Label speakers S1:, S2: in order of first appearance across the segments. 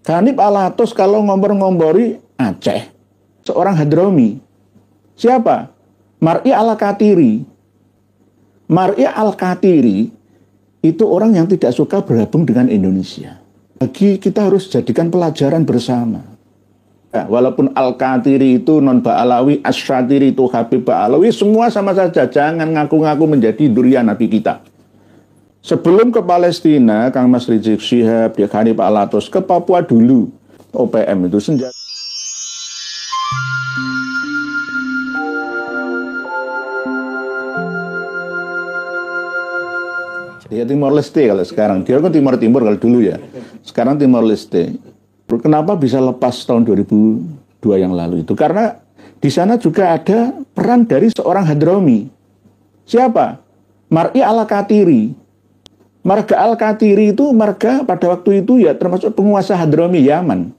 S1: Ghanib Alatos kalau ngompor-ngompori Aceh, seorang Hadromi. Siapa? Mar'i Al-Katiri. Mar'i Al-Katiri itu orang yang tidak suka bergabung dengan Indonesia. Bagi kita harus jadikan pelajaran bersama. Ya, walaupun Al-Katiri itu non Ba'alawi, Asyatiri itu Habib Ba'alawi, semua sama saja. Jangan ngaku-ngaku menjadi durian Nabi kita. Sebelum ke Palestina, Kang Mas Rizik Syihab, dia Ghanib Alatos, ke Papua dulu. OPM itu senjata. Ya Timor Leste kalau sekarang. Dia kan Timur Timur kalau dulu ya. Sekarang Timor Leste. Kenapa bisa lepas tahun 2002 yang lalu itu? Karena di sana juga ada peran dari seorang Hadromi. Siapa? Mar'i Al-Katiri. Marga Al-Katiri itu marga pada waktu itu ya termasuk penguasa Hadromi Yaman.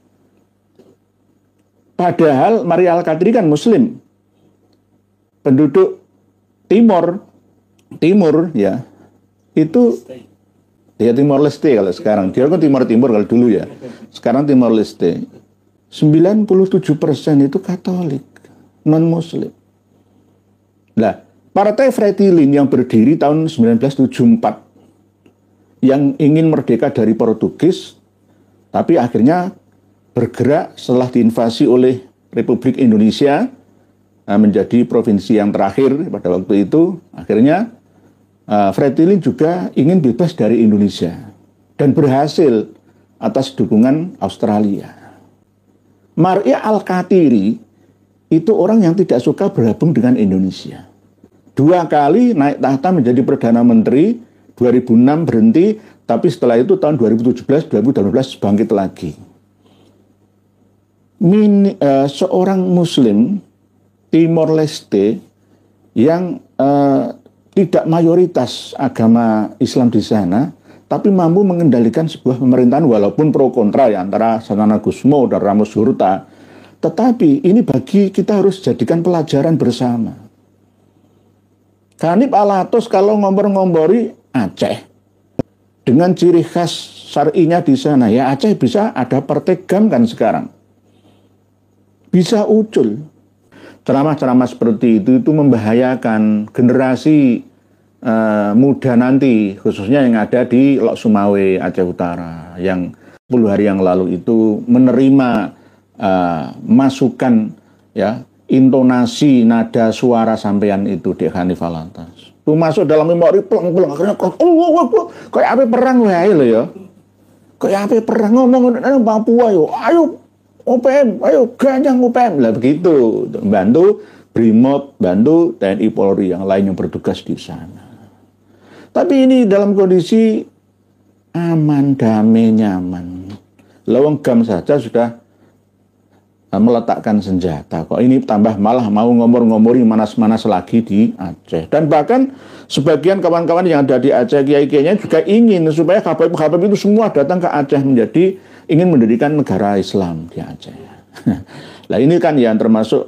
S1: Padahal Mar'i Al-Katiri kan Muslim. Penduduk Timur ya. Itu ya Timor Leste kalau sekarang. Dia kan Timur Timur kalau dulu ya. Sekarang Timor Leste. 97% itu Katolik, non-Muslim. Nah, Partai Fretilin yang berdiri tahun 1974 yang ingin merdeka dari Portugis, tapi akhirnya bergerak setelah diinvasi oleh Republik Indonesia menjadi provinsi yang terakhir pada waktu itu. Akhirnya Fretilin juga ingin bebas dari Indonesia dan berhasil atas dukungan Australia. Mar'i Al-Katiri itu orang yang tidak suka bergabung dengan Indonesia. 2 kali naik tahta menjadi Perdana Menteri, 2006 berhenti, tapi setelah itu tahun 2017-2018 bangkit lagi. Seorang Muslim Timor Leste yang tidak mayoritas agama Islam di sana, tapi mampu mengendalikan sebuah pemerintahan walaupun pro kontra ya antara Sanana Gusmo dan Ramos Hurta. Tetapi ini bagi kita harus jadikan pelajaran bersama. Ghanib Alatos kalau ngompor-ngompori Aceh dengan ciri khas syar'inya di sana, ya Aceh bisa ada partai GAM kan sekarang. Bisa ucul. Ceramah-ceramah seperti itu membahayakan generasi muda nanti, khususnya yang ada di Lok Sumawe, Aceh Utara, yang 10 hari yang lalu itu menerima masukan ya intonasi nada suara sampean itu di Ghanib Alatos. Itu masuk dalam memori pelang-pelang akhirnya kayak apa perang wae lho ya. Kayak apa perang ngomong nang Papua yo. Ayo OPM, ayo ganyang OPM. Lah begitu. Bantu Brimob, bantu TNI Polri yang lain yang bertugas di sana. Tapi ini dalam kondisi aman, damai, nyaman. Lawang GAM saja sudah meletakkan senjata. Kok ini tambah malah mau ngomor-ngomori manas-manas lagi di Aceh. Dan bahkan sebagian kawan-kawan yang ada di Aceh, kiai-kiainya juga ingin supaya Habib-Habib itu semua datang ke Aceh menjadi ingin mendirikan negara Islam di Aceh. Nah ini kan yang termasuk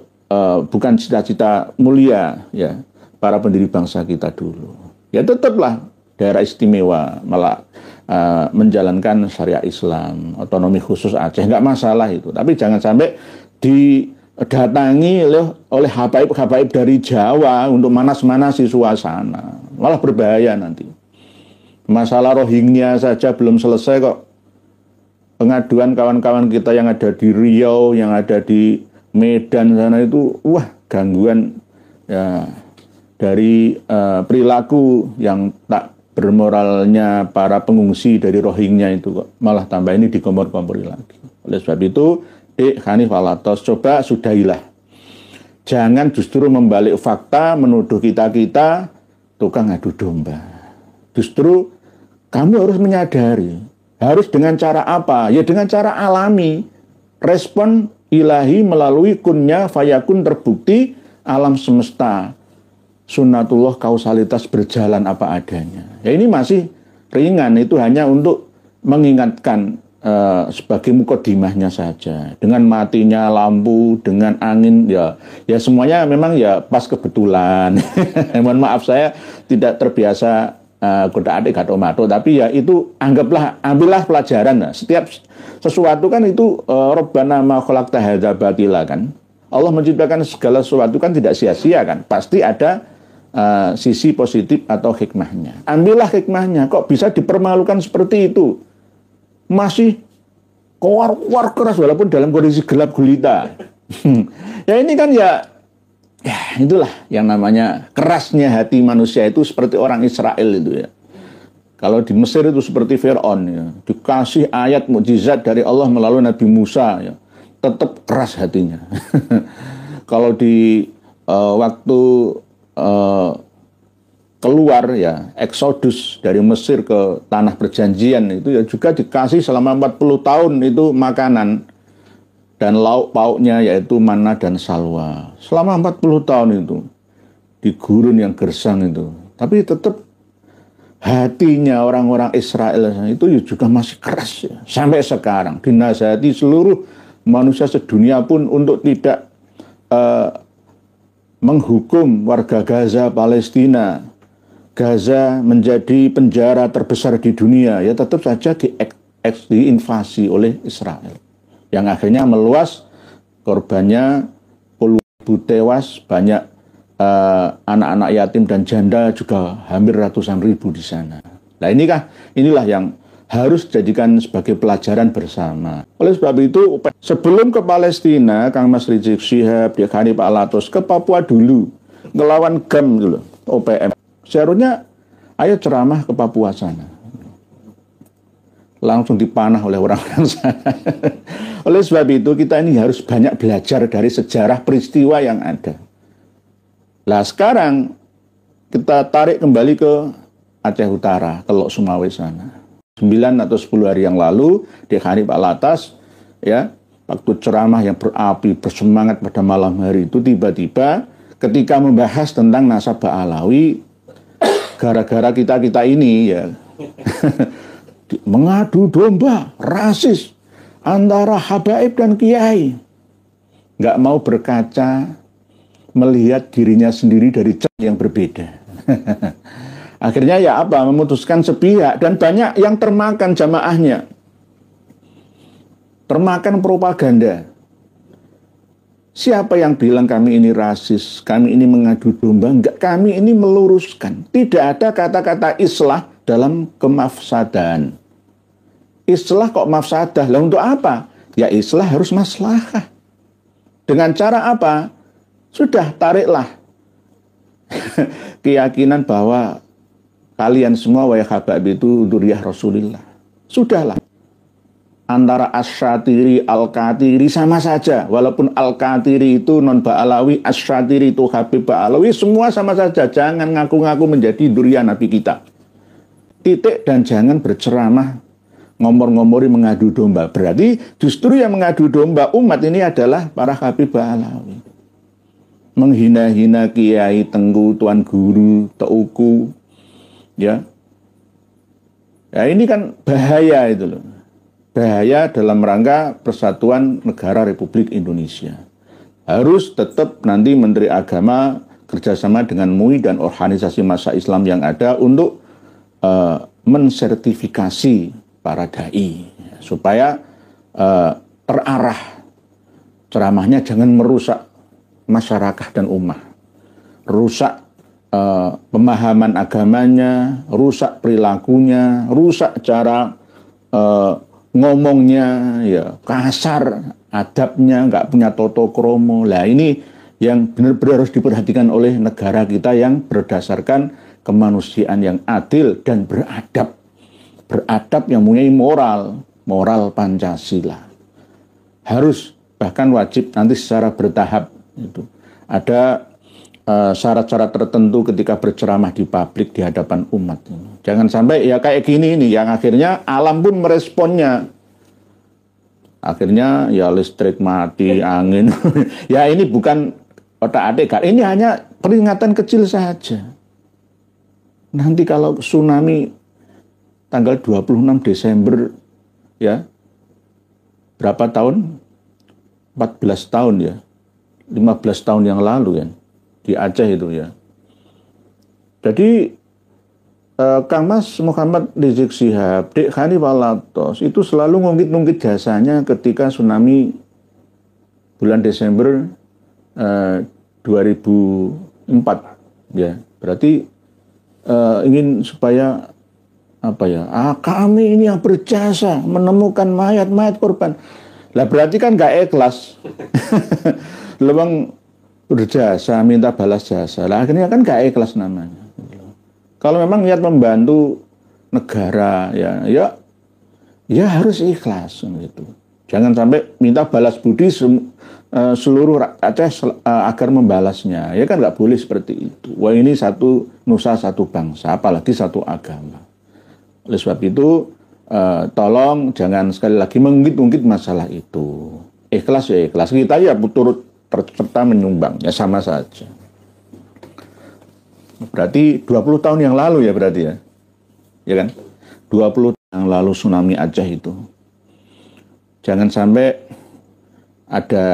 S1: bukan cita-cita mulia ya para pendiri bangsa kita dulu. Ya tetaplah daerah istimewa malah menjalankan syariat Islam, otonomi khusus Aceh, nggak masalah itu. Tapi jangan sampai didatangi oleh habaib-habaib dari Jawa untuk manas-manasi suasana. Malah berbahaya nanti. Masalah Rohingya saja belum selesai kok. Pengaduan kawan-kawan kita yang ada di Riau, yang ada di Medan sana itu, wah gangguan ya dari perilaku yang tak bermoralnya para pengungsi dari Rohingya itu kok malah tambah ini dikompor-kompori lagi. Oleh sebab itu, Ghanib Alatos coba sudahilah. Jangan justru membalik fakta menuduh kita tukang adu domba. Justru kamu harus menyadari, harus dengan cara apa? Ya dengan cara alami. Respon ilahi melalui kunnya fayakun terbukti alam semesta. Sunnatullah kausalitas berjalan apa adanya. Ya ini masih ringan, itu hanya untuk mengingatkan sebagai mukodimahnya saja. Dengan matinya lampu, dengan angin, ya semuanya memang ya pas kebetulan. Mohon maaf saya tidak terbiasa Kodak-atik gato-mato, tapi ya itu ambillah pelajaran. Nah, setiap sesuatu kan itu Rabbana ma khalaqta hadza batila kan. Allah menciptakan segala sesuatu kan tidak sia-sia kan. Pasti ada sisi positif atau hikmahnya. Ambillah hikmahnya. Kok bisa dipermalukan seperti itu? Masih keluar keras walaupun dalam kondisi gelap gulita. Ya ini kan ya itulah yang namanya kerasnya hati manusia itu seperti orang Israel itu ya. Kalau di Mesir itu seperti Fir'aun ya, dikasih ayat mukjizat dari Allah melalui Nabi Musa ya, tetap keras hatinya. Kalau di waktu keluar ya, Exodus dari Mesir ke tanah perjanjian itu ya juga dikasih selama 40 tahun itu makanan dan lauk pauknya yaitu manna dan salwa. Selama 40 tahun itu di gurun yang gersang itu. Tapi tetap hatinya orang-orang Israel itu juga masih keras ya. Sampai sekarang dinasihati seluruh manusia sedunia pun untuk tidak menghukum warga Gaza, Palestina. Gaza menjadi penjara terbesar di dunia, ya tetap saja diinvasi oleh Israel. Yang akhirnya meluas, korbannya puluhan ribu tewas, banyak anak-anak yatim dan janda juga hampir ratusan ribu di sana. Nah inilah yang harus dijadikan sebagai pelajaran bersama. Oleh sebab itu, sebelum ke Palestina, Kang Mas Rizik Syihab, Dia Hanif Alatos, ke Papua dulu, ngelawan GAM dulu, OPM. Seharusnya, ayo ceramah ke Papua sana. Langsung dipanah oleh orang-orang sana. Oleh sebab itu, kita ini harus banyak belajar dari sejarah peristiwa yang ada. Nah, sekarang kita tarik kembali ke Aceh Utara, ke Lok Sumawe sana. 9 atau 10 hari yang lalu, Dia Hanif Alatas, ya, waktu ceramah yang berapi, bersemangat pada malam hari itu, tiba-tiba ketika membahas tentang nasabah Alawi, gara-gara kita ini, ya, mengadu domba, rasis, antara habaib dan kiai. Nggak mau berkaca, melihat dirinya sendiri dari cara yang berbeda. Akhirnya ya apa? Memutuskan sepihak dan banyak yang termakan jamaahnya. Termakan propaganda. Siapa yang bilang kami ini rasis, kami ini mengadu domba? Enggak, kami ini meluruskan. Tidak ada kata-kata islah dalam kemafsadaan. Islah kok mafsadah? Lah untuk apa? Ya islah harus maslahah. Dengan cara apa? Sudah tariklah keyakinan bahwa kalian semua wahai habaib itu dzurriyyah Rasulillah. Sudahlah. Antara Asyatiri, Al-Katiri sama saja. Walaupun Al-Katiri itu non Ba'alawi, Asyatiri itu Habib Ba'alawi, semua sama saja. Jangan ngaku-ngaku menjadi dzurriyyah Nabi kita. Titik, dan jangan berceramah ngomor-ngomori mengadu domba. Berarti justru yang mengadu domba umat ini adalah para Habib Ba'alawi. Menghina-hina kiai, tengku, tuan guru, teuku. Ya. Ya ini kan bahaya itu loh. Bahaya dalam rangka persatuan negara Republik Indonesia. Harus tetap nanti Menteri Agama kerjasama dengan MUI dan organisasi massa Islam yang ada untuk mensertifikasi para dai supaya terarah ceramahnya, jangan merusak masyarakat dan umat, rusak pemahaman agamanya, rusak perilakunya, rusak cara ngomongnya, ya kasar, adabnya, nggak punya toto kromo. Lah ini yang benar-benar harus diperhatikan oleh negara kita yang berdasarkan kemanusiaan yang adil dan beradab. Beradab yang mempunyai moral Pancasila. Harus, bahkan wajib nanti secara bertahap itu. Ada syarat-syarat tertentu ketika berceramah di publik di hadapan umat. Jangan sampai ya kayak gini ini yang akhirnya alam pun meresponnya. Akhirnya ya listrik mati, angin. Ya ini bukan otak-atik, ini hanya peringatan kecil saja. Nanti kalau tsunami tanggal 26 Desember ya, berapa tahun? 14 tahun ya. 15 tahun yang lalu kan di Aceh itu ya. Jadi Kang Mas Muhammad Rizik Syihab, Dek Hanif Alatos itu selalu ngungkit-ngungkit jasanya ketika tsunami bulan Desember 2004, ya. Berarti ingin supaya apa ya? Kami ini yang berjasa menemukan mayat-mayat korban. Lah berarti kan nggak ikhlas. Lewang berjasa minta balas jasa. Lah akhirnya kan nggak ikhlas namanya. Kalau memang niat membantu negara ya harus ikhlas gitu. Jangan sampai minta balas budi seluruh Aceh agar membalasnya. Ya kan nggak boleh seperti itu. Wah, ini satu nusa satu bangsa, apalagi satu agama. Oleh sebab itu tolong jangan sekali lagi mengungkit-ungkit masalah itu. Ikhlas ya ikhlas. Kita ya turut serta menyumbang, ya sama saja. Berarti 20 tahun yang lalu ya berarti ya. Ya kan? 20 tahun yang lalu tsunami Aceh itu. Jangan sampai ada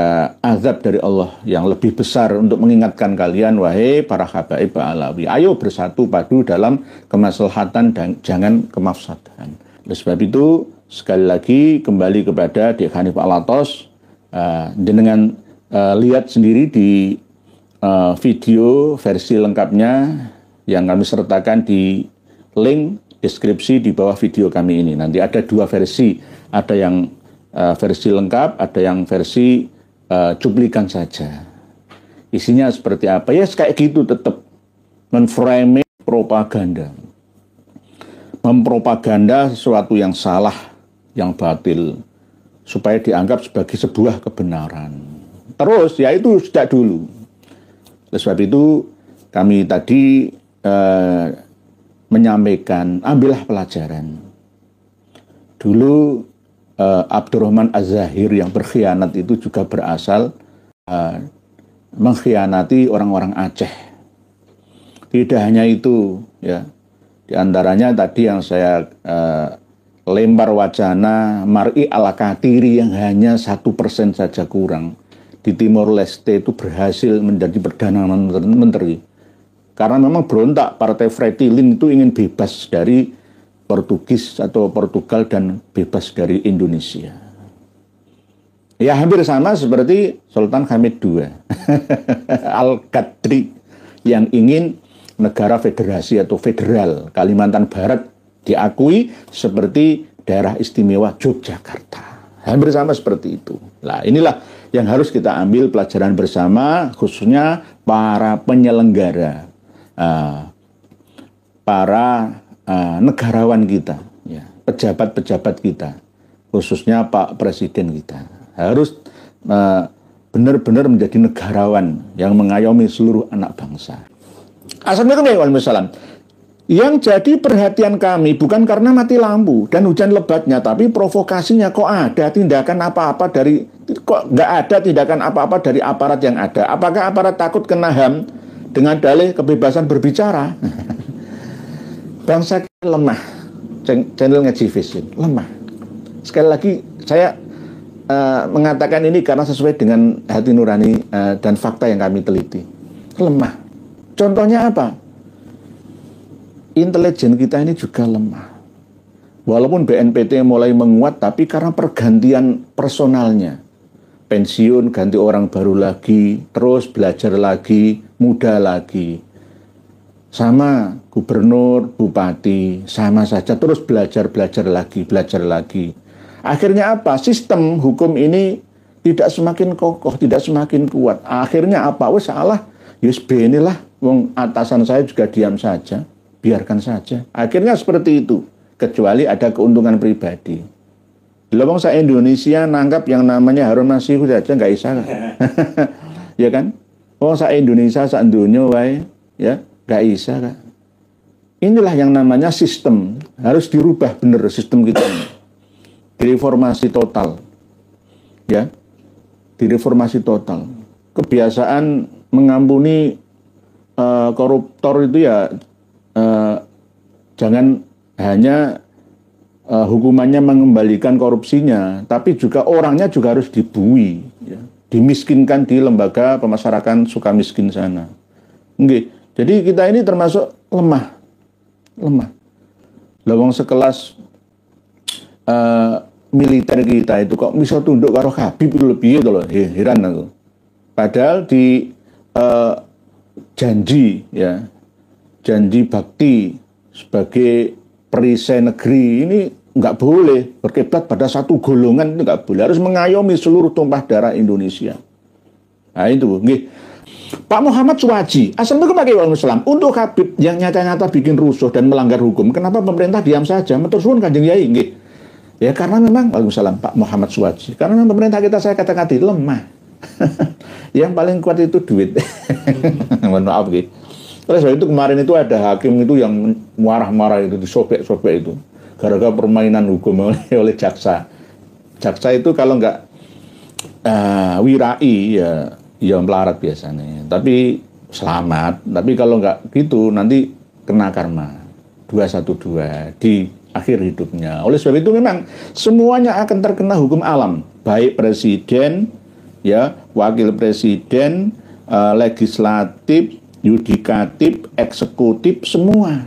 S1: azab dari Allah yang lebih besar untuk mengingatkan kalian, wahai para habaib Alawi. Ayo bersatu padu dalam kemaslahatan dan jangan kemafsadan. Oleh sebab itu, sekali lagi kembali kepada Dek Hanif Alatos, dengan lihat sendiri di video versi lengkapnya yang kami sertakan di link deskripsi di bawah video kami ini. Nanti ada dua versi, ada yang versi lengkap, ada yang versi cuplikan saja. Isinya seperti apa? Ya kayak gitu, tetap menframing propaganda. Mempropaganda sesuatu yang salah, yang batil, supaya dianggap sebagai sebuah kebenaran. Terus, ya itu sejak dulu. Oleh sebab itu, kami tadi menyampaikan, ambillah pelajaran. Dulu, Abdurrahman Az-Zahir yang berkhianat itu juga berasal mengkhianati orang-orang Aceh. Tidak hanya itu, ya. Di antaranya tadi yang saya lempar wacana Mar'i Al-Katiri yang hanya 1% saja kurang di Timor Leste itu berhasil menjadi Perdana Menteri. Karena memang berontak, Partai Fretilin itu ingin bebas dari Portugis atau Portugal dan bebas dari Indonesia. Ya hampir sama seperti Sultan Hamid II Al-Qadri yang ingin negara federasi atau federal Kalimantan Barat diakui seperti daerah istimewa Yogyakarta. Hampir sama seperti itu. Nah, inilah yang harus kita ambil pelajaran bersama, khususnya para penyelenggara, para negarawan kita, ya, pejabat-pejabat kita, khususnya Pak Presiden kita, harus benar-benar menjadi negarawan yang mengayomi seluruh anak bangsa. Assalamualaikum warahmatullahi wabarakatuh. Yang jadi perhatian kami bukan karena mati lampu dan hujan lebatnya, tapi provokasinya. Kok ada tindakan apa-apa dari, kok nggak ada tindakan apa-apa dari aparat yang ada? Apakah aparat takut kena HAM dengan dalih kebebasan berbicara? Bangsa kita lemah. Channel Ngaji Vision lemah. Sekali lagi saya mengatakan ini karena sesuai dengan hati nurani dan fakta yang kami teliti. Lemah. Contohnya apa? Intelijen kita ini juga lemah. Walaupun BNPT mulai menguat, tapi karena pergantian personalnya. Pensiun, ganti orang baru lagi, terus belajar lagi, muda lagi. Sama gubernur, bupati, sama saja, terus belajar lagi. Akhirnya apa? Sistem hukum ini tidak semakin kokoh, tidak semakin kuat. Akhirnya apa? Wes salah, yes inilah, wong atasan saya juga diam saja. Biarkan saja. Akhirnya seperti itu. Kecuali ada keuntungan pribadi. Lawang sa Indonesia nangkap yang namanya Harun Masihu saja nggak bisa kan? Ya kan? Oh sa Indonesia sa dunia wae, ya nggak bisa kan? Inilah yang namanya sistem. Harus dirubah benar sistem kita ini. Direformasi total. Ya. Direformasi total. Kebiasaan mengampuni koruptor itu ya jangan hanya hukumannya mengembalikan korupsinya, tapi juga orangnya juga harus dibui, ya, dimiskinkan di lembaga pemasyarakatan suka miskin sana. Jadi kita ini termasuk lemah. Lawang sekelas militer kita itu kok bisa tunduk karo Habib itu lebih itu loh, heran aku. Padahal di janji ya, janji bakti sebagai perisai negeri ini nggak boleh berkiblat pada satu golongan, itu nggak boleh, harus mengayomi seluruh tumpah darah Indonesia. Nah itu, nggih. Pak Muhammad Suwaji, Assalamualaikum warahmatullahi wabarakatuh. Untuk Habib yang nyata-nyata bikin rusuh dan melanggar hukum, kenapa pemerintah diam saja? Matur suwun Kanjeng Yai, nggih. Ya karena memang, waalaikumsalam Pak Muhammad Suwaji, karena memang pemerintah kita, saya katakan tadi, lemah. Yang paling kuat itu duit. Mohon maaf, nggih. Oleh sebab itu kemarin itu ada hakim itu yang marah-marah itu, disobek-sobek itu, gara-gara permainan hukum oleh jaksa. Jaksa itu kalau nggak wirai ya melarat biasanya. Tapi selamat. Tapi kalau nggak gitu nanti kena karma 212 di akhir hidupnya. Oleh sebab itu memang semuanya akan terkena hukum alam, baik presiden, ya, wakil presiden, legislatif, yudikatif, eksekutif, semua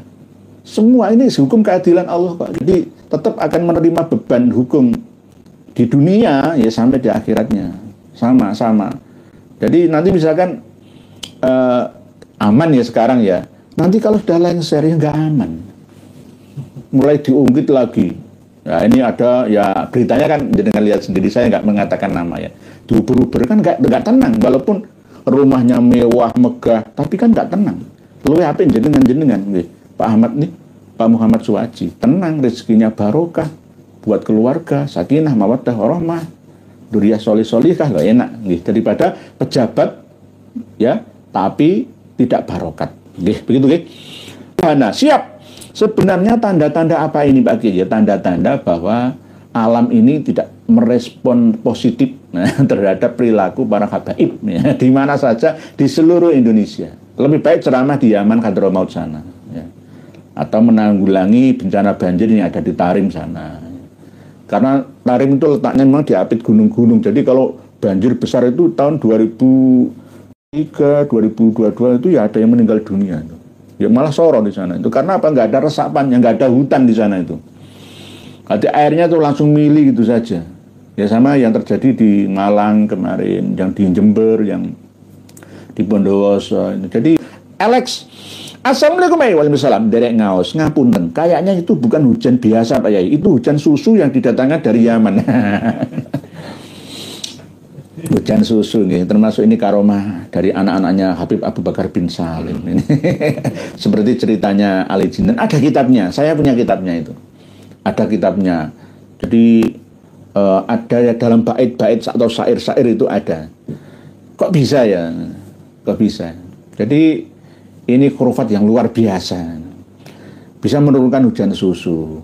S1: ini hukum keadilan Allah Pak. Jadi tetap akan menerima beban hukum di dunia ya sampai di akhiratnya sama. Jadi nanti misalkan aman ya sekarang ya, nanti kalau sudah lengser ya nggak aman, mulai diungkit lagi. Nah ini ada ya beritanya kan, jangan lihat sendiri, saya nggak mengatakan nama ya, diuber-uber kan nggak tenang, walaupun rumahnya mewah megah, tapi kan nggak tenang. Luwe apa jenengan Pak Ahmad nih, Pak Muhammad Suwaji, tenang, rezekinya barokah buat keluarga, sakinah mawaddah warahmah, duriyah solihah, nggak enak nih, daripada pejabat ya tapi tidak barokat, begitu nih. Nah siap. Sebenarnya tanda-tanda apa ini Pak Kiai? Tanda-tanda bahwa alam ini tidak merespon positif terhadap perilaku para habaib ya, di mana saja di seluruh Indonesia. Lebih baik ceramah di Yaman Hadramaut sana ya, atau menanggulangi bencana banjir yang ada di Tarim sana. Karena Tarim itu letaknya memang di apit gunung-gunung. Jadi kalau banjir besar itu tahun 2003, 2022 itu ya ada yang meninggal dunia. Ya malah sorot di sana itu. Karena apa? Nggak ada resapannya, nggak ada hutan di sana itu. Nanti airnya tuh langsung milih gitu saja. Ya sama yang terjadi di Malang kemarin, yang di Jember, yang di Bondowoso. Jadi Alex, Assalamualaikum warahmatullahi wabarakatuh. Derek ngaos, ngapunten. Kayaknya itu bukan hujan biasa Pak Yai, itu hujan susu yang didatangkan dari Yaman. Hujan susu nih, termasuk ini karomah dari anak-anaknya Habib Abu Bakar bin Salim ini. Seperti ceritanya Ali Jindan, ada kitabnya, saya punya kitabnya itu, ada kitabnya. Jadi ada ya dalam bait-bait atau syair-syair itu ada. Kok bisa ya? Kok bisa? Jadi ini khurafat yang luar biasa, bisa menurunkan hujan susu.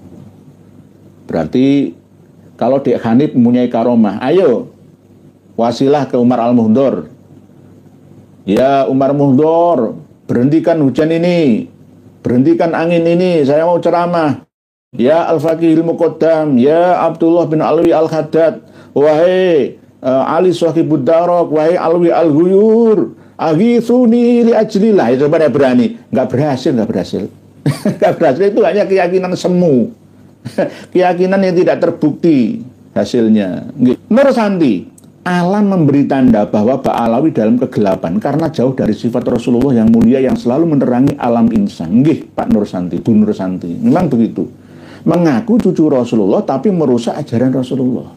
S1: Berarti kalau Dek Hanif mempunyai karomah, ayo wasilah ke Umar Al-Muhdor. Ya Umar Muhdor, berhentikan hujan ini, berhentikan angin ini, saya mau ceramah. Ya Al-Faqihil Muqaddam, ya Abdullah bin Alwi Al-Haddad, wahai Ali Sohibud Darok, wahai Alwi Al-Huyur, aghithuni li ajlillah. Itu pada berani, nggak berhasil. Nggak berhasil, itu hanya keyakinan semu. Keyakinan yang tidak terbukti hasilnya. Nur Santi, alam memberi tanda bahwa Pak Alawi dalam kegelapan karena jauh dari sifat Rasulullah yang mulia yang selalu menerangi alam insan. Nggih, Pak Nur Santi, Bu Nur Santi. Memang begitu. Mengaku cucu Rasulullah tapi merusak ajaran Rasulullah.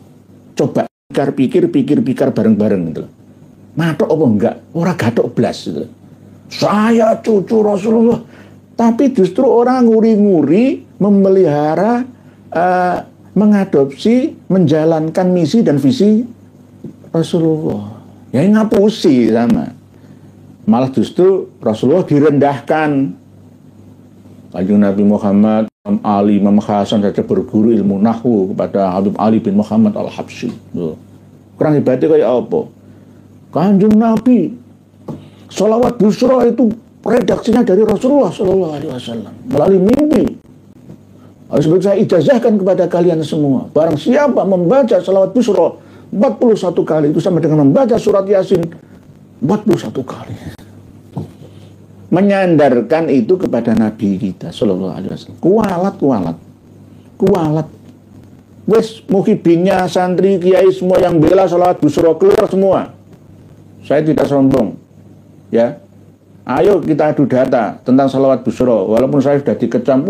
S1: Coba pikir bareng-bareng gitu. Matok apa enggak? Ora gathok blas gitu. Saya cucu Rasulullah, tapi justru orang nguri-nguri memelihara, mengadopsi, menjalankan misi dan visi Rasulullah. Ya ngapusi sama. Malah justru Rasulullah direndahkan. Kanjeng Nabi Muhammad, Imam Ali, Imam Hasan saja berguru ilmu nahwu kepada Habib Ali bin Muhammad Al-Habsyi. Kurang hebatnya kayak apa? Kanjeng Nabi Sholawat Busra itu redaksinya dari Rasulullah SAW melalui mimpi. Sebab saya ijazahkan kepada kalian semua, barang siapa membaca Sholawat Busra 41 kali itu sama dengan membaca surat Yasin 41 kali. Menyandarkan itu kepada Nabi kita Sallallahu Alaihi Wasallam. Kualat. kualat. Wes muhibinnya santri kiai semua yang bela sholawat busro keluar semua. Saya tidak sombong, ya. Ayo kita adu data tentang sholawat busro. Walaupun saya sudah dikecam,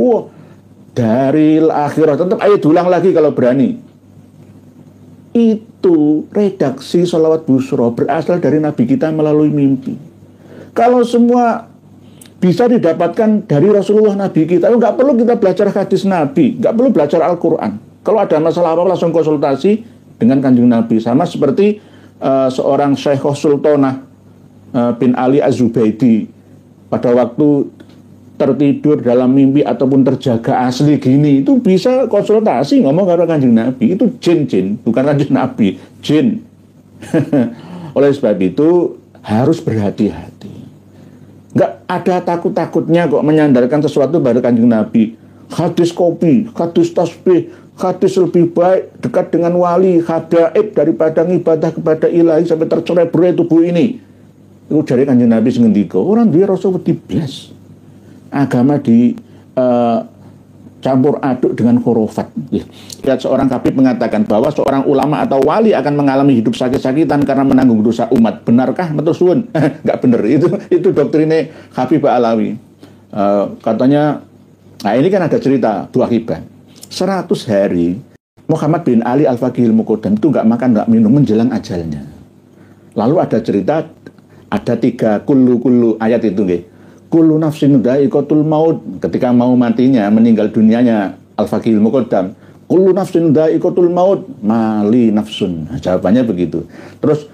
S1: dari akhirah tetap ayo diulang lagi kalau berani. Itu redaksi sholawat busro berasal dari Nabi kita melalui mimpi. Kalau semua bisa didapatkan dari Rasulullah Nabi kita, nggak perlu kita belajar hadis Nabi, nggak perlu belajar Al-Quran. Kalau ada masalah apa langsung konsultasi dengan Kanjeng Nabi. Sama seperti seorang Syekh Sultanah bin Ali Az-Zubaidi pada waktu tertidur dalam mimpi ataupun terjaga asli gini, itu bisa konsultasi ngomong karo Kanjeng Nabi. Itu jin, bukan Kanjeng Nabi, jin. Oleh sebab itu harus berhati-hati. Nggak ada takut-takutnya kok menyandarkan sesuatu pada Kanjeng Nabi. Hadis kopi, hadis tasbih, hadis lebih baik dekat dengan wali, habaib daripada ibadah kepada ilahi sampai tercerai-berai tubuh ini. Itu dari Kanjeng Nabi sengendika. Orang dia rasa diblas. Agama di campur aduk dengan khurafat. Lihat seorang Habib mengatakan bahwa seorang ulama atau wali akan mengalami hidup sakit-sakitan karena menanggung dosa umat. Benarkah? Matur suwun. Enggak benar. Itu doktrinnya Habib Alawi. Katanya, nah ini kan ada cerita Bu Akibah. 100 hari Muhammad bin Ali Al-Faqihil Muqaddam itu nggak makan nggak minum menjelang ajalnya. Lalu ada cerita, ada 3 kullu ayat itu nggih. Kullu nafsin dha'iqatul maut, ketika mau matinya, meninggal dunianya Al-Faqihil Muqaddam. Kullu nafsin dha'iqatul maut, mali nafsun. Nah, jawabannya begitu. Terus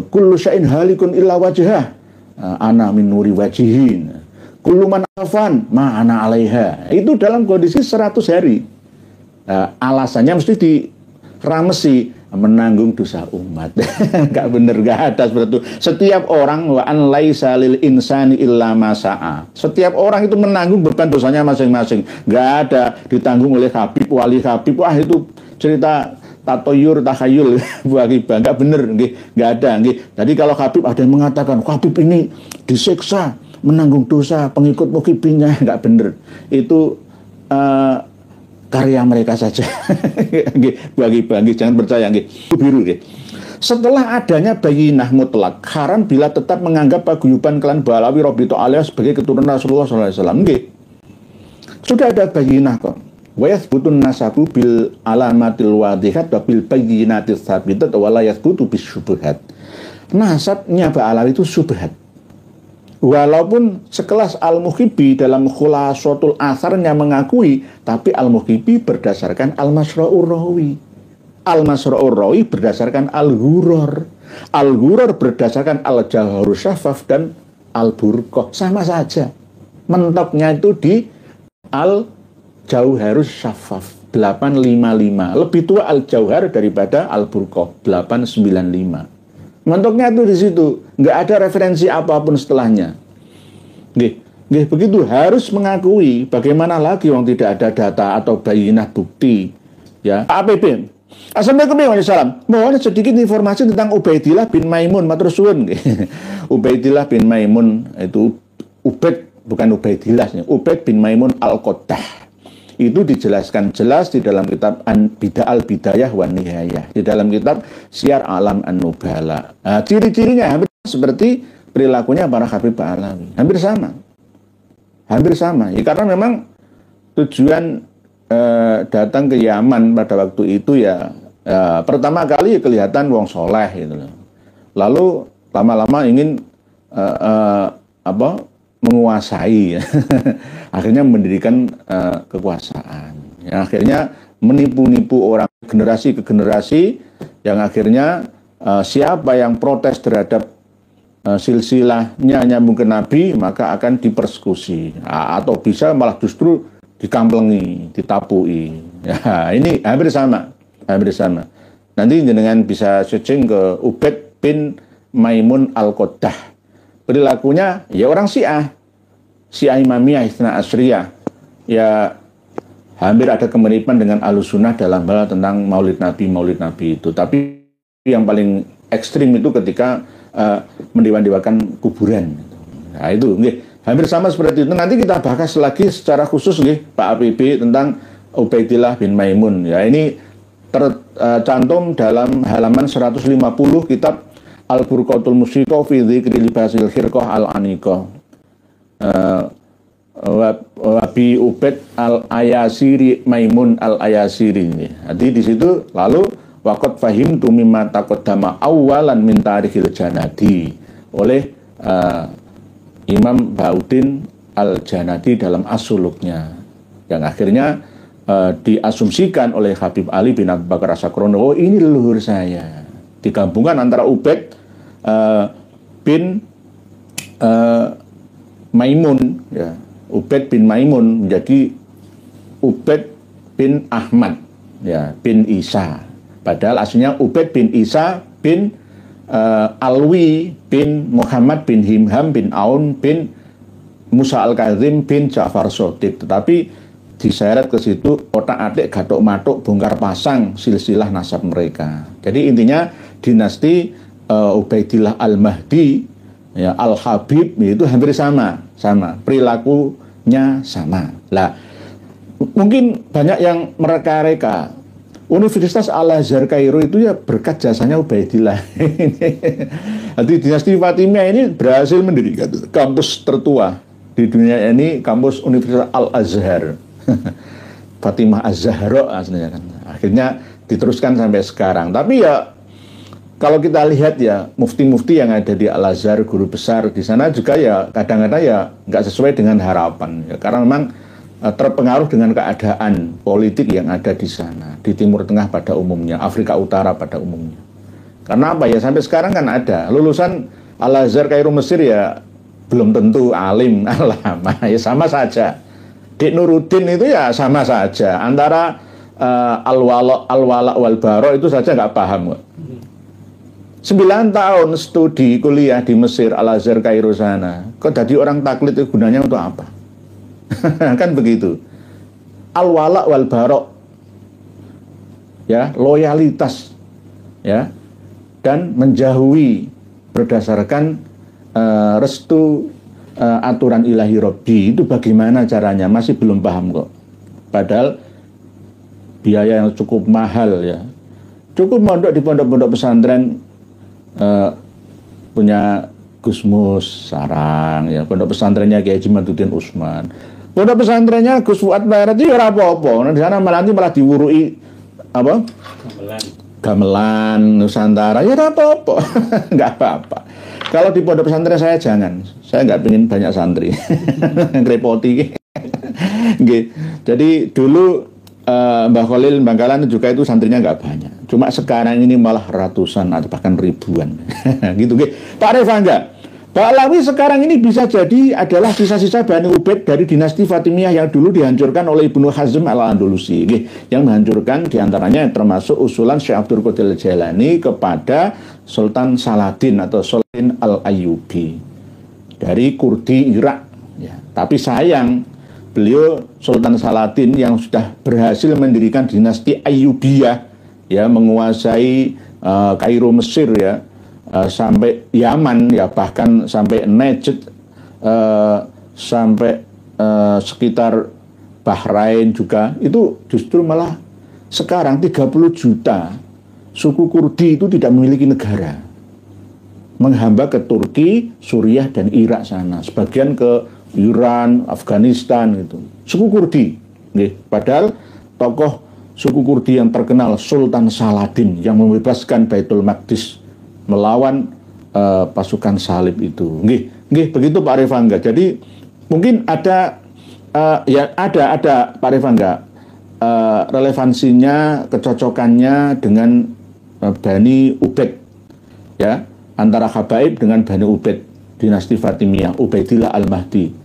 S1: kullu syai'in halikun illa wajhah, ana min nuri wajihin. Kullu man afan ma ana 'alaiha. Itu dalam kondisi 100 hari. Alasannya mesti diramesi, menanggung dosa umat. Enggak bener, enggak ada seperti itu. Setiap orang wa an laisa lil insani illa ma sa'a. Setiap orang itu menanggung beban dosanya masing-masing. Enggak ada ditanggung oleh Habib, wali Habib. Wah, itu cerita tatoyur, takhayul, Bu Akibah. Enggak bener, enggak ada. Jadi kalau Habib ada yang mengatakan Habib ini disiksa, menanggung dosa pengikut muhibinnya, enggak bener. Itu karya mereka saja. Bagi jangan percaya. Biru. Setelah adanya bayinah mutlak, haram bila tetap menganggap paguyuban klan Balawi Robito alias sebagai keturunan Rasulullah SAW. Sudah ada bayinah kok. Wa yathbutun nasabu bil alamatil wadihat wa bil bayinatis sabitat wa la yathbutu bis syubhat. Nasabnya Ba'alawi itu syubhat. Walaupun sekelas Al-Muhibbi dalam khulasatul asarnya mengakui, tapi Al-Muhibbi berdasarkan Al-Masra'ur Rawi. Al-Masra'ur Rawi berdasarkan Al-Ghuror. Al-Ghuror berdasarkan Al-Jawharus Syafaf dan Al-Burqah. Sama saja. Mentoknya itu di Al-Jawharus Syafaf 855. Lebih tua Al-Jawhar daripada Al-Burqah 895. Mentoknya itu di situ, nggak ada referensi apapun setelahnya. Begitu harus mengakui. Bagaimana lagi orang tidak ada data atau bayinah bukti, ya. APB. Assalamualaikum warahmatullahi wabarakatuh. Mohon sedikit informasi tentang Ubaidillah bin Maimun, matur suwun. Ubaidillah bin Maimun itu Ubaid, bukan Ubaidillah, Ubaid bin Maimun Al-Qaddah. Itu dijelaskan jelas di dalam kitab Al-Bidayah wa Nihayah, di dalam kitab Syiar Alam An-Nubala. Ciri-cirinya hampir seperti perilakunya para Habib Ba'alawi. Hampir sama. Ya, karena memang tujuan datang ke Yaman pada waktu itu ya, pertama kali kelihatan wong soleh gitu loh. Lalu lama-lama ingin menguasai. Akhirnya mendirikan kekuasaan. Ya, akhirnya menipu-nipu orang generasi ke generasi, yang akhirnya siapa yang protes terhadap silsilahnya nyambung ke Nabi, maka akan dipersekusi, atau bisa malah justru dikamplengi, ditapui. Ya, ini hampir sama. Nanti jenengan bisa searching ke Ubaid bin Maimun Al-Qaddah. Perilakunya ya orang Syiah Imamiyah Itsna Asriyah. Ya hampir ada kemiripan dengan Ahlussunnah dalam hal tentang Maulid Nabi itu. Tapi yang paling ekstrim itu ketika mendewa-dewakan kuburan. Nah itu hampir sama seperti itu. Nanti kita bahas lagi secara khusus Pak APB tentang Ubaidillah bin Maimun. Ya, ini tercantum dalam halaman 150 kitab Al-Burqatul Musiqah fi Dzikri Libasil Khirqah Al-Aniqah. Wabi Ubaid Al-Ayasiri Maimun Al-Ayasiri. Jadi di situ lalu waqad fahimtu mimma taqaddama awalan min tarikhil Janadi oleh Imam Bauddin Al-Janadi dalam As-Suluknya, yang akhirnya diasumsikan oleh Habib Ali bin Abu Bakar As-Sakrono, oh ini leluhur saya. Digabungkan antara Ubaid bin Maimun, ya, Ubaid bin Maimun menjadi Ubaid bin Ahmad, ya, bin Isa. Padahal aslinya Ubaid bin Isa bin Alwi bin Muhammad bin Himham bin Aun bin Musa Al-Kazim bin Ja'far Shadiq. Tetapi diseret ke situ otak-atik gatuk-matuk bongkar pasang silsilah nasab mereka. Jadi intinya dinasti Ubaidillah Al-Mahdi, ya, Al-Habib itu hampir sama perilakunya sama. Lah, mungkin banyak yang mereka-reka Universitas Al-Azhar Kairo itu ya berkat jasanya Ubaidillah. Jadi dinasti Fatimiyah ini berhasil mendirikan kampus tertua di dunia ini, kampus Universitas Al-Azhar. Fatimah Az-Zahra aslinya kan. Akhirnya diteruskan sampai sekarang. Tapi ya kalau kita lihat ya mufti-mufti yang ada di Al-Azhar, guru besar di sana juga ya kadang-kadang ya nggak sesuai dengan harapan. Ya, karena memang terpengaruh dengan keadaan politik yang ada di sana, di Timur Tengah pada umumnya, Afrika Utara pada umumnya. Karena apa ya, sampai sekarang kan ada lulusan Al-Azhar Kairo Mesir ya belum tentu alim, alama, ya sama saja. Dik Nuruddin itu ya sama saja. Antara Al-Wala wal-Bara itu saja nggak paham kok. 9 tahun studi kuliah di Mesir, Al-Azhar Kairo sana, kok jadi orang taklid itu gunanya untuk apa? Kan begitu. Al-Wala wal-Bara, ya, loyalitas, ya, dan menjauhi berdasarkan restu aturan ilahi Rabbi itu bagaimana caranya, masih belum paham kok. Padahal biaya yang cukup mahal, ya. Cukup mondok di pondok-pondok pesantren punya Gusmus Sarang, ya, pondok pesantrennya Kiai Jimaduddin Usman. Pondok pesantrennya Gus Fuad Barat itu ya apa-apa. Nah, di sana malah diwurui apa? Gamelan Nusantara ya apa-apa. Enggak apa-apa. Kalau di pondok pesantren saya jangan. Saya nggak pengen banyak santri. Ngerepoti. Jadi dulu Mbah Khalil Bangkalan juga itu santrinya nggak banyak. Cuma sekarang ini malah ratusan atau bahkan ribuan. Gitu. Pak Revangga, Pak Alawi sekarang ini bisa jadi adalah sisa-sisa Bani Ubaid dari dinasti Fatimiyah yang dulu dihancurkan oleh Ibnu Hazm Al-Andalusi. Yang menghancurkan diantaranya termasuk usulan Syekh Abdul Qadir Jailani kepada Sultan Saladin atau Sultan Al-Ayyubi dari Kurdi Irak. Ya, tapi sayang beliau Sultan Saladin yang sudah berhasil mendirikan dinasti Ayyubiyah, ya, menguasai Kairo Mesir, ya, sampai Yaman, ya, bahkan sampai Najd, sampai sekitar Bahrain juga, itu justru malah sekarang 30 juta suku Kurdi itu tidak memiliki negara, menghamba ke Turki, Suriah dan Irak sana, sebagian ke Iran, Afghanistan gitu. Suku Kurdi. Padahal tokoh suku Kurdi yang terkenal Sultan Saladin yang membebaskan Baitul Maqdis melawan pasukan salib itu. Begitu Pak Revangga. Jadi mungkin ada ya ada Pak Revangga relevansinya, kecocokannya dengan Bani Ubaid, ya, antara Habaib dengan Bani Ubaid dinasti Fatimiyah, Ubaidillah Al-Mahdi.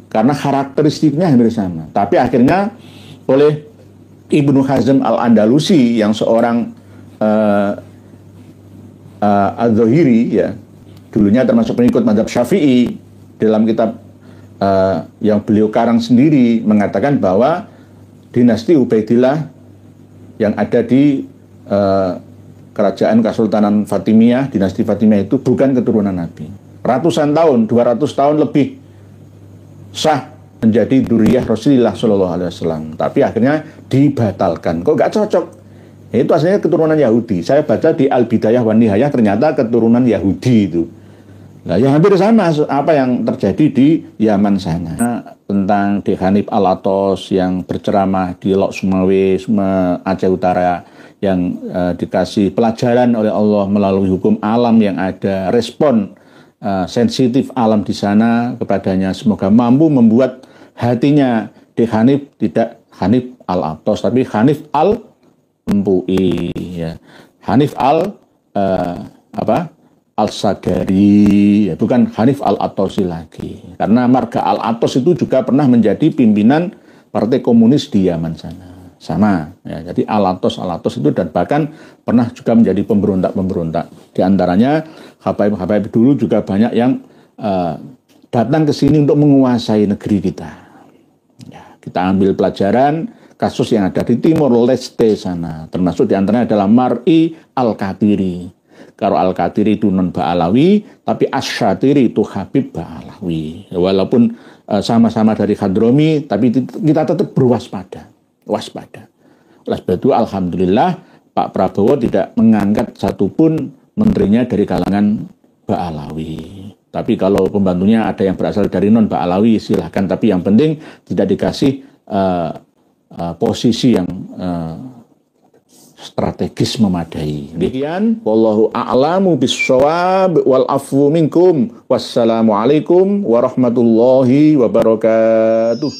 S1: Karena karakteristiknya hampir sama. Tapi akhirnya oleh Ibnu Hazm Al-Andalusi yang seorang Az-Zahiri, ya, dulunya termasuk pengikut mazhab Syafi'i, dalam kitab yang beliau karang sendiri mengatakan bahwa dinasti Ubaidillah yang ada di kerajaan Kesultanan Fatimiyah, dinasti Fatimiyah itu bukan keturunan Nabi. Ratusan tahun, 200 tahun lebih sah menjadi dzurriyyah Rasulullah Shallallahu Alaihi Wasallam. Tapi akhirnya dibatalkan. Kok nggak cocok? Itu aslinya keturunan Yahudi. Saya baca di Al-Bidayah wan Nihayah ternyata keturunan Yahudi itu. Nah, ya hampir sama apa yang terjadi di Yaman sana. Tentang Syekh Hanif Al-Athos yang berceramah di Lok Sumawe, Aceh Utara, yang dikasih pelajaran oleh Allah melalui hukum alam yang ada, respon sensitif alam di sana kepadanya. Semoga mampu membuat hatinya Syekh Hanif tidak Hanif Al-Athos, tapi Hanif Al-Empui, ya. Hanif Al-Sagari, ya, bukan Hanif Al-Athosi lagi. Karena marga Al-Athos itu juga pernah menjadi pimpinan Partai Komunis di Yaman sana. Sama, ya. Jadi Al-Athos itu dan bahkan pernah juga menjadi pemberontak-pemberontak. Di antaranya Habaib dulu juga banyak yang datang ke sini untuk menguasai negeri kita. Ya, kita ambil pelajaran kasus yang ada di Timor Leste sana. Termasuk di antaranya adalah Mar'i Al-Qatiri. Kalau Al-Qatiri itu non Ba'alawi, tapi Asy-Syatiri itu Habib Ba'alawi. Walaupun sama-sama dari Hadromi, tapi kita tetap berwaspada. Oleh sebab itu, alhamdulillah, Pak Prabowo tidak mengangkat satupun menterinya dari kalangan Ba'alawi. Tapi kalau pembantunya ada yang berasal dari non Ba'alawi, silahkan. Tapi yang penting tidak dikasih posisi yang strategis memadai. Demikian, wallahu a'lamu bis-shawab wal afwu minkum. Wassalamualaikum warahmatullahi wabarakatuh.